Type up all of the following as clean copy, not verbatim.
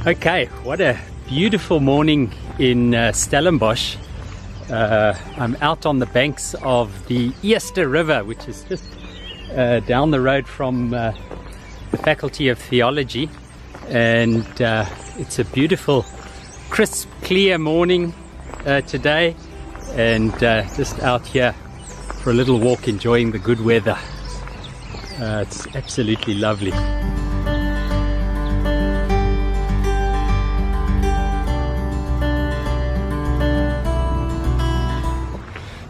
Okay, what a beautiful morning in Stellenbosch. I'm out on the banks of the Easter River, which is just down the road from the Faculty of Theology, and it's a beautiful, crisp, clear morning today, and just out here for a little walk, enjoying the good weather. It's absolutely lovely.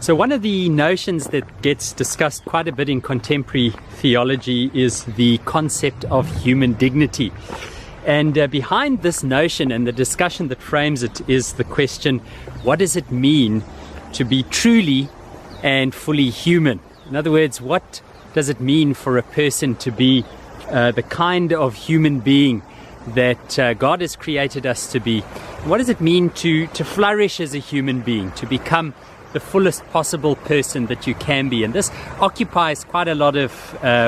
So one of the notions that gets discussed quite a bit in contemporary theology is the concept of human dignity. And behind this notion and the discussion that frames it is the question, what does it mean to be truly and fully human? In other words, what does it mean for a person to be the kind of human being that God has created us to be? What does it mean to flourish as a human being, to become the fullest possible person that you can be? And this occupies quite a lot of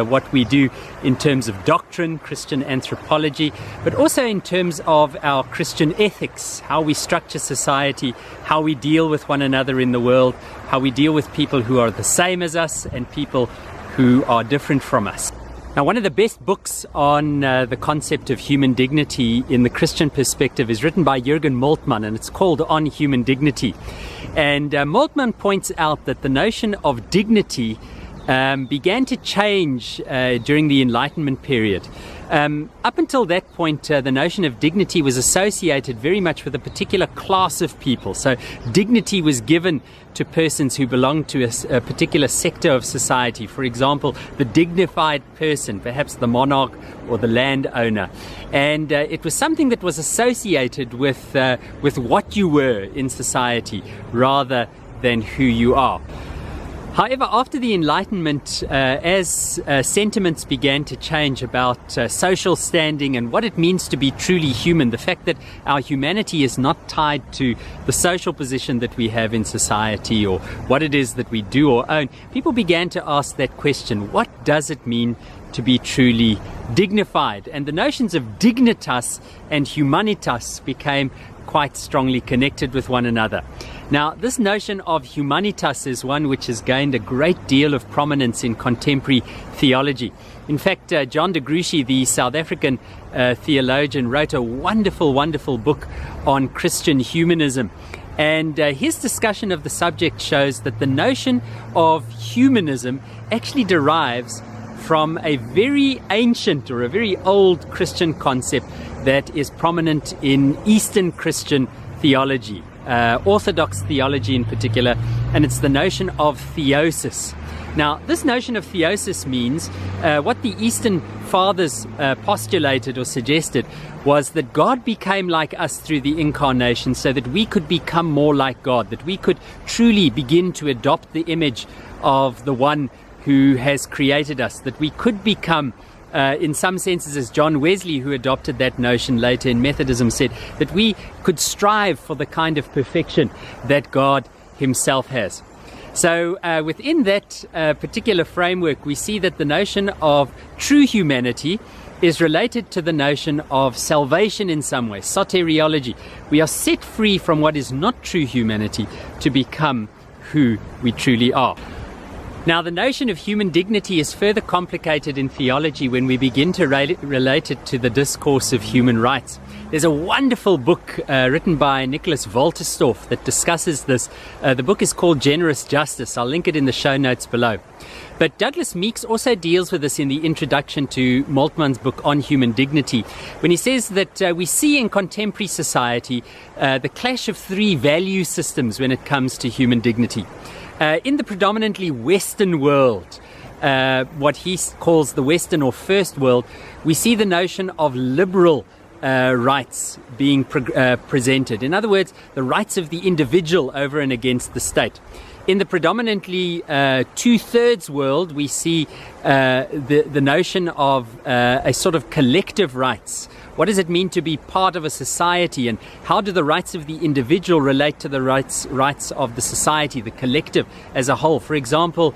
what we do in terms of doctrine, Christian anthropology, but also in terms of our Christian ethics, how we structure society, how we deal with one another in the world, how we deal with people who are the same as us and people who are different from us. Now, one of the best books on the concept of human dignity in the Christian perspective is written by Moltmann, and it's called On Human Dignity. And Moltmann points out that the notion of dignity began to change during the Enlightenment period. Up until that point, the notion of dignity was associated very much with a particular class of people. So dignity was given to persons who belonged to a particular sector of society. For example, the dignified person, perhaps the monarch or the landowner. And it was something that was associated with what you were in society rather than who you are. However, after the Enlightenment, as sentiments began to change about social standing and what it means to be truly human, the fact that our humanity is not tied to the social position that we have in society or what it is that we do or own, people began to ask that question, what does it mean to be truly dignified? And the notions of dignitas and humanitas became quite strongly connected with one another. Now, this notion of humanitas is one which has gained a great deal of prominence in contemporary theology. In fact, John de Gruchy, the South African theologian, wrote a wonderful, wonderful book on Christian humanism. And his discussion of the subject shows that the notion of humanism actually derives from a very ancient or a very old Christian concept that is prominent in Eastern Christian theology, Orthodox theology in particular, and it's the notion of theosis. Now, this notion of theosis means what the Eastern fathers postulated or suggested was that God became like us through the incarnation so that we could become more like God, that we could truly begin to adopt the image of the one who has created us, that we could become in some senses, as John Wesley, who adopted that notion later in Methodism, said, that we could strive for the kind of perfection that God himself has. So within that particular framework, we see that the notion of true humanity is related to the notion of salvation in some way, soteriology. We are set free from what is not true humanity to become who we truly are. Now, the notion of human dignity is further complicated in theology when we begin to relate it to the discourse of human rights. There's a wonderful book written by Nicholas Wolterstorff that discusses this. The book is called Generous Justice. I'll link it in the show notes below. But Douglas Meeks also deals with this in the introduction to Moltmann's book On Human Dignity, when he says that we see in contemporary society the clash of three value systems when it comes to human dignity. In the predominantly Western world, what he calls the Western or First World, we see the notion of liberal rights being presented. In other words, the rights of the individual over and against the state. In the predominantly two-thirds world, we see the notion of a sort of collective rights What does it mean to be part of a society, and how do the rights of the individual relate to the rights of the society, the collective as a whole? For example,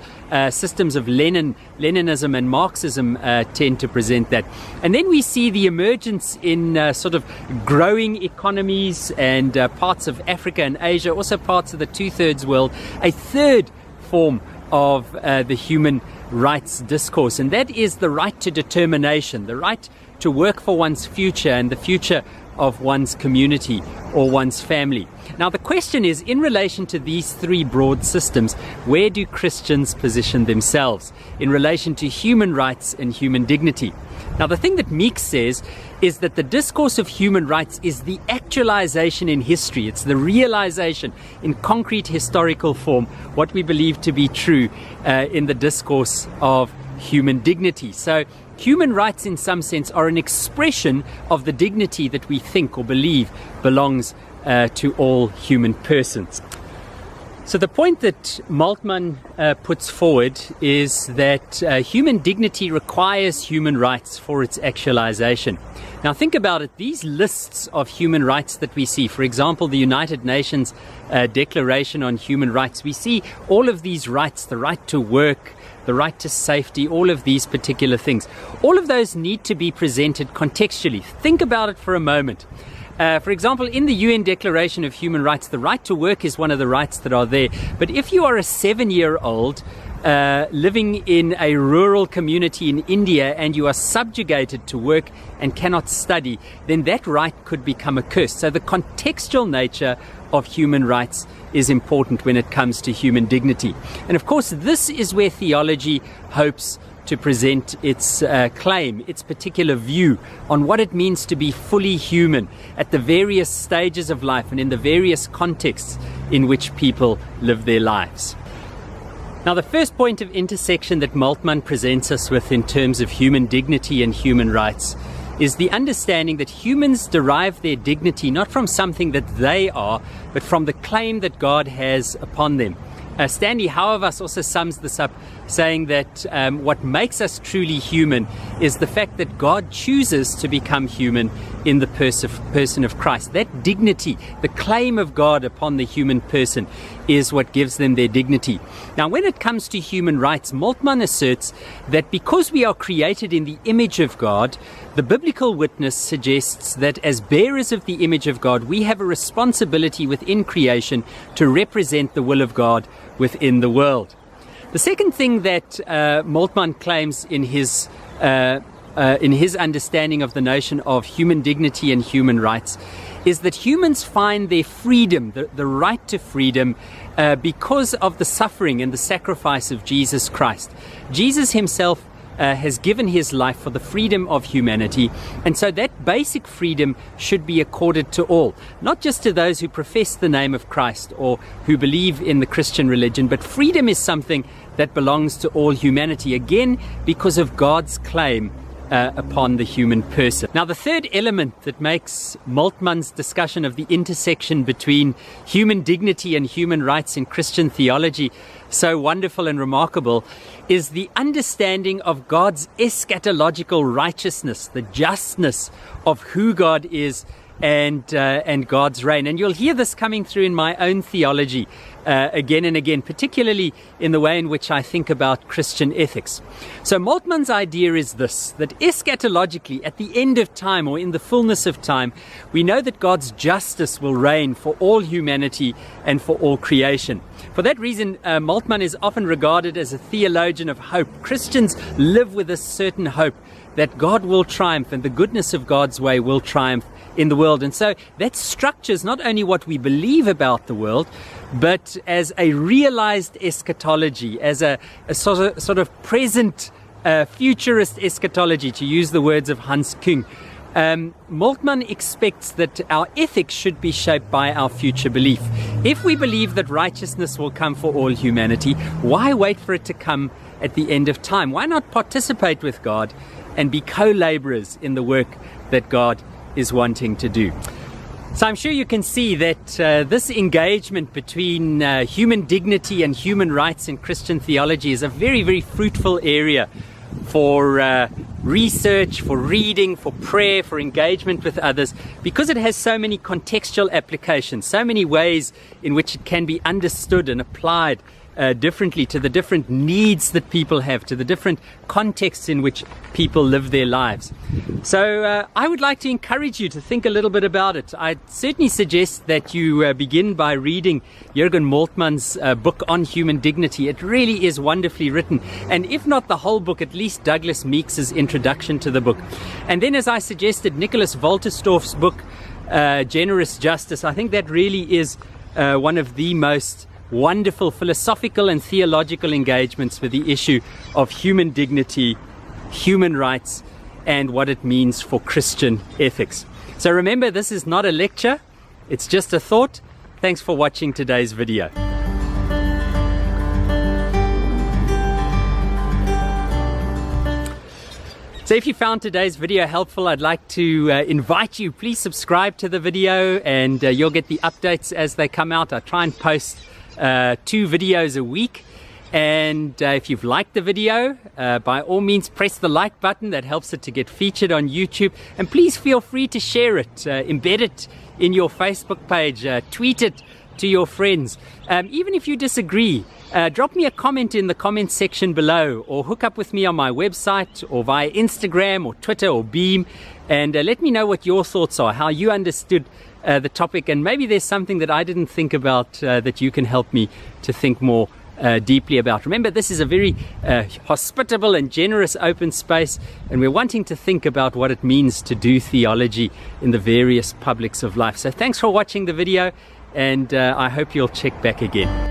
systems of Leninism and Marxism tend to present that. And then we see the emergence in sort of growing economies and parts of Africa and Asia, also parts of the two-thirds world, a third form of the human rights discourse, and that is the right to determination, the right to work for one's future and the future of one's community or one's family. Now, the question is, in relation to these three broad systems, where do Christians position themselves in relation to human rights and human dignity? Now, the thing that Meeks says is that the discourse of human rights is the actualization in history. It's the realization in concrete historical form, what we believe to be true in the discourse of human dignity. So human rights, in some sense, are an expression of the dignity that we think or believe belongs to all human persons. So the point that Moltmann puts forward is that human dignity requires human rights for its actualization. Now think about it, these lists of human rights that we see, for example, the United Nations Declaration on Human Rights, we see all of these rights, the right to work, the right to safety, all of these particular things. All of those need to be presented contextually. Think about it for a moment. For example, in the UN Declaration of Human Rights, the right to work is one of the rights that are there. But if you are a 7-year-old living in a rural community in India and you are subjugated to work and cannot study, then that right could become a curse. So the contextual nature of human rights is important when it comes to human dignity. And of course, this is where theology hopes to present its claim, its particular view on what it means to be fully human at the various stages of life and in the various contexts in which people live their lives. Now, the first point of intersection that Moltmann presents us with in terms of human dignity and human rights is the understanding that humans derive their dignity not from something that they are, but from the claim that God has upon them. Stanley Hauerwas also sums this up, saying that what makes us truly human is the fact that God chooses to become human in the person of Christ. That dignity, the claim of God upon the human person, is what gives them their dignity. Now, when it comes to human rights, Moltmann asserts that because we are created in the image of God, the biblical witness suggests that as bearers of the image of God, we have a responsibility within creation to represent the will of God within the world. The second thing that Moltmann claims in his understanding of the notion of human dignity and human rights is that humans find their freedom, the right to freedom, because of the suffering and the sacrifice of Jesus Christ. Jesus himself has given his life for the freedom of humanity, and so that basic freedom should be accorded to all, not just to those who profess the name of Christ or who believe in the Christian religion, but freedom is something that belongs to all humanity, again because of God's claim upon the human person. Now, the third element that makes Moltmann's discussion of the intersection between human dignity and human rights in Christian theology so wonderful and remarkable is the understanding of God's eschatological righteousness, the justness of who God is and God's reign. And you'll hear this coming through in my own theology again and again, particularly in the way in which I think about Christian ethics. So Moltmann's idea is this, that eschatologically, at the end of time or in the fullness of time, we know that God's justice will reign for all humanity and for all creation. For that reason, Moltmann is often regarded as a theologian of hope. Christians live with a certain hope that God will triumph and the goodness of God's way will triumph in the world. And so that structures not only what we believe about the world, but as a realized eschatology, as a sort of present futurist eschatology, to use the words of Hans Küng. Moltmann expects that our ethics should be shaped by our future belief. If we believe that righteousness will come for all humanity, why wait for it to come at the end of time? Why not participate with God and be co-laborers in the work that God is wanting to do? So I'm sure you can see that this engagement between human dignity and human rights in Christian theology is a very, very fruitful area for research, for reading, for prayer, for engagement with others, because it has so many contextual applications, so many ways in which it can be understood and applied differently to the different needs that people have, to the different contexts in which people live their lives. So I would like to encourage you to think a little bit about it. I certainly suggest that you begin by reading Jürgen Moltmann's book on human dignity. It really is wonderfully written, and if not the whole book, at least Douglas Meeks' introduction to the book. And then, as I suggested, Nicholas Wolterstorff's book, Generous Justice. I think that really is one of the most wonderful philosophical and theological engagements with the issue of human dignity, human rights, and what it means for Christian ethics. So remember, this is not a lecture, it's just a thought. Thanks for watching today's video. So if you found today's video helpful, I'd like to invite you, please subscribe to the video, and you'll get the updates as they come out. I try and post 2 videos a week, and if you've liked the video, by all means press the like button. That helps it to get featured on YouTube, and please feel free to share it, embed it in your Facebook page, tweet it to your friends. Even if you disagree, drop me a comment in the comments section below, or hook up with me on my website or via Instagram or Twitter or Beme, and let me know what your thoughts are, how you understood the topic, and maybe there's something that I didn't think about that you can help me to think more deeply about. Remember, this is a very hospitable and generous open space, and we're wanting to think about what it means to do theology in the various publics of life. So thanks for watching the video, and I hope you'll check back again.